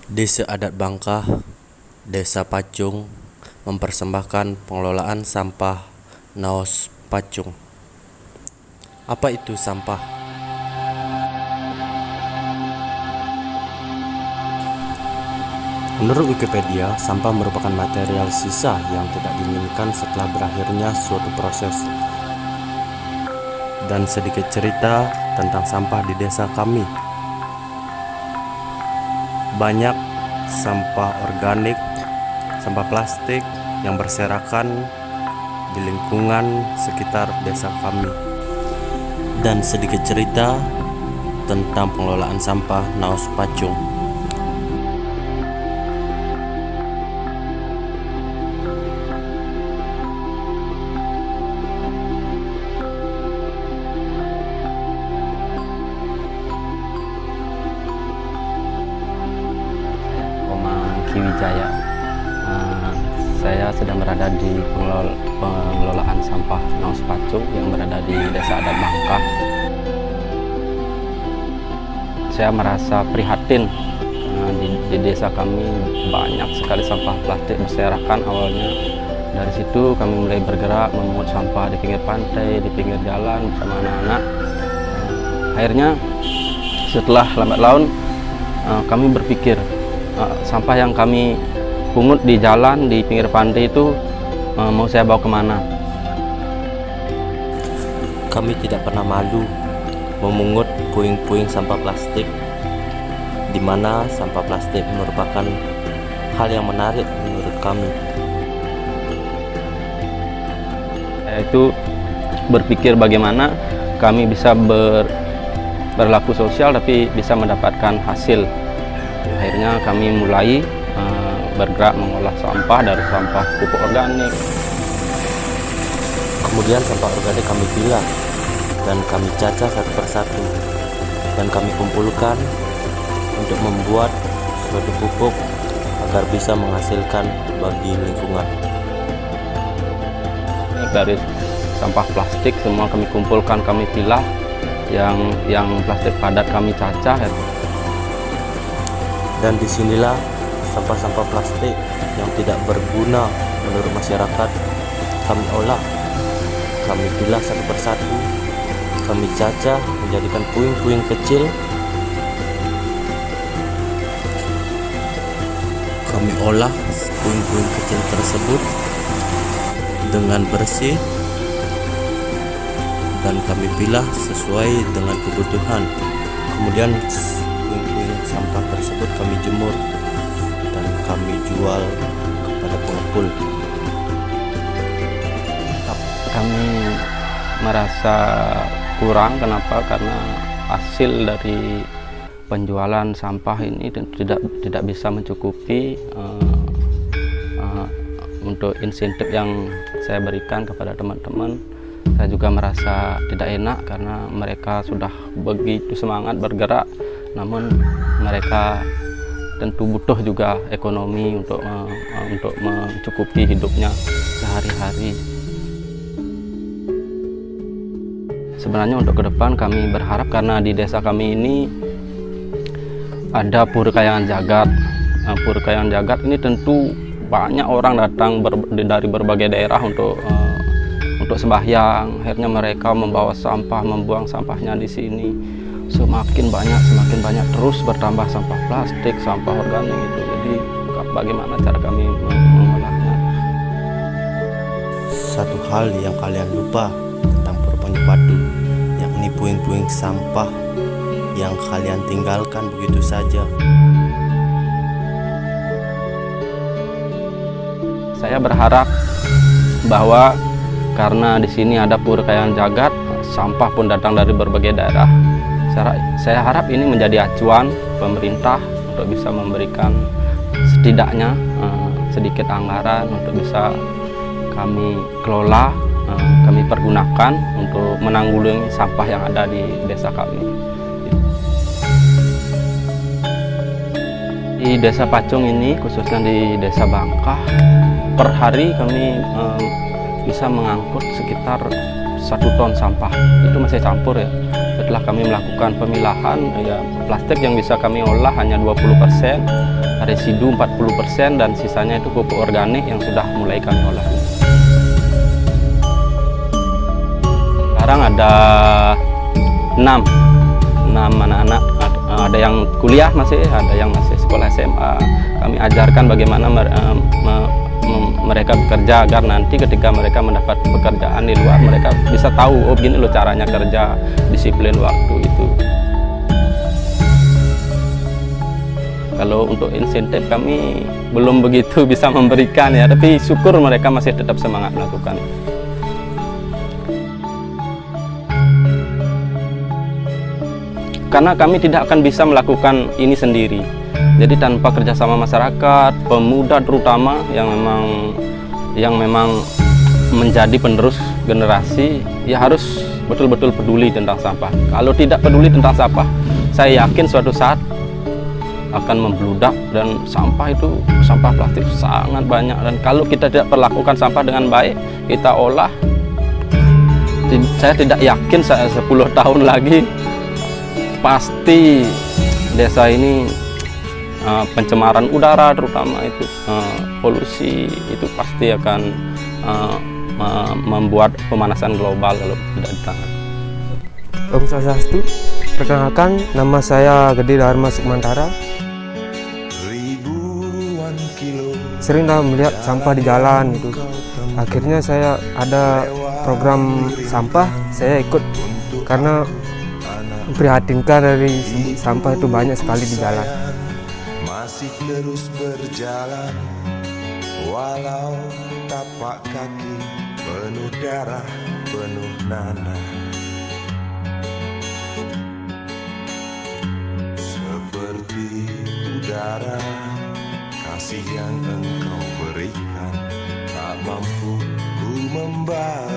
Desa Adat Bangkah, Desa Pacung mempersembahkan pengelolaan sampah Naos Pacung. Apa itu sampah? Menurut Wikipedia, sampah merupakan material sisa yang tidak diinginkan setelah berakhirnya suatu proses. Dan sedikit cerita tentang sampah di desa kami. Banyak sampah organik, sampah plastik yang berserakan di lingkungan sekitar desa kami. Dan sedikit cerita tentang pengelolaan sampah Naos Pacung. Wijaya. Saya sedang berada di pengelolaan sampah Naos Pacung yang berada di Desa Adat Bangkah. Saya merasa prihatin di desa kami banyak sekali sampah plastik berserakan awalnya. Dari situ kami mulai bergerak memungut sampah di pinggir pantai, di pinggir jalan bersama anak-anak. Akhirnya setelah lambat laun kami berpikir sampah yang kami pungut di jalan, di pinggir pantai itu mau saya bawa kemana. Kami tidak pernah malu memungut puing-puing sampah plastik, di mana sampah plastik merupakan hal yang menarik menurut kami. Saya itu berpikir bagaimana kami bisa berlaku sosial tapi bisa mendapatkan hasil. Akhirnya kami mulai bergerak mengolah sampah dari sampah pupuk organik. Kemudian sampah organik kami pilah dan kami cacah satu persatu, dan kami kumpulkan untuk membuat suatu pupuk agar bisa menghasilkan bagi lingkungan. Dari sampah plastik semua kami kumpulkan, kami pilah, yang plastik padat kami cacah. Dan disinilah sampah-sampah plastik yang tidak berguna menurut masyarakat kami olah, kami pilah satu persatu, kami cacah menjadikan puing-puing kecil, kami olah puing-puing kecil tersebut dengan bersih, dan kami pilah sesuai dengan kebutuhan. Kemudian sampah tersebut kami jemur dan kami jual kepada pengepul. Kami merasa kurang, kenapa? Karena hasil dari penjualan sampah ini tidak bisa mencukupi untuk insentif yang saya berikan kepada teman-teman. Saya juga merasa tidak enak karena mereka sudah begitu semangat bergerak, namun mereka tentu butuh juga ekonomi untuk mencukupi hidupnya sehari-hari. Sebenarnya untuk ke depan kami berharap, karena di desa kami ini ada Pura Kahyangan Jagat. Pura Kahyangan Jagat ini tentu banyak orang datang dari berbagai daerah untuk sembahyang. Akhirnya mereka membawa sampah, membuang sampahnya di sini. Semakin banyak terus bertambah sampah plastik, sampah organik itu. Jadi bagaimana cara kami mengolahnya? Satu hal yang kalian lupa tentang Pura Panju Batu, yakni puing-puing sampah yang kalian tinggalkan begitu saja. Saya berharap bahwa karena di sini ada Pura Kahyangan Jagat, sampah pun datang dari berbagai daerah. Saya harap ini menjadi acuan pemerintah untuk bisa memberikan setidaknya sedikit anggaran untuk bisa kami kelola, kami pergunakan untuk menanggulangi sampah yang ada di desa kami. Di Desa Pacung ini, khususnya di Desa Bangkah, per hari kami bisa mengangkut sekitar 1 ton sampah. Itu masih campur ya. setelah kami melakukan pemilahan, ya plastik yang bisa kami olah hanya 20%, residu 40%, dan sisanya itu pupuk organik yang sudah mulai kami olah. Sekarang ada 6 anak-anak, ada yang kuliah masih, ada yang masih sekolah SMA. Kami ajarkan bagaimana mereka bekerja agar nanti ketika mereka mendapat pekerjaan di luar, mereka bisa tahu, oh begini loh caranya kerja, disiplin waktu itu. Kalau untuk insentif kami belum begitu bisa memberikan ya, tapi syukur mereka masih tetap semangat melakukan. Karena kami tidak akan bisa melakukan ini sendiri. Jadi tanpa kerjasama masyarakat, pemuda terutama yang memang menjadi penerus generasi, ya harus betul-betul peduli tentang sampah. Kalau tidak peduli tentang sampah, saya yakin suatu saat akan membludak, dan sampah plastik sangat banyak. Dan kalau kita tidak perlakukan sampah dengan baik, kita olah, saya tidak yakin 10 tahun lagi pasti desa ini pencemaran udara terutama itu, polusi itu pasti akan membuat pemanasan global kalau tidak ditangani. Om Swastiastu, perkenalkan nama saya Gede Dharma Sukmantara. Sering dah melihat sampah di jalan gitu. Akhirnya saya ada program sampah, saya ikut karena memprihatinkan dari sampah itu banyak sekali di jalan. Masih terus berjalan walau tapak kaki penuh darah, penuh nanah. Seperti udara, kasih yang engkau berikan tak mampu ku membayar.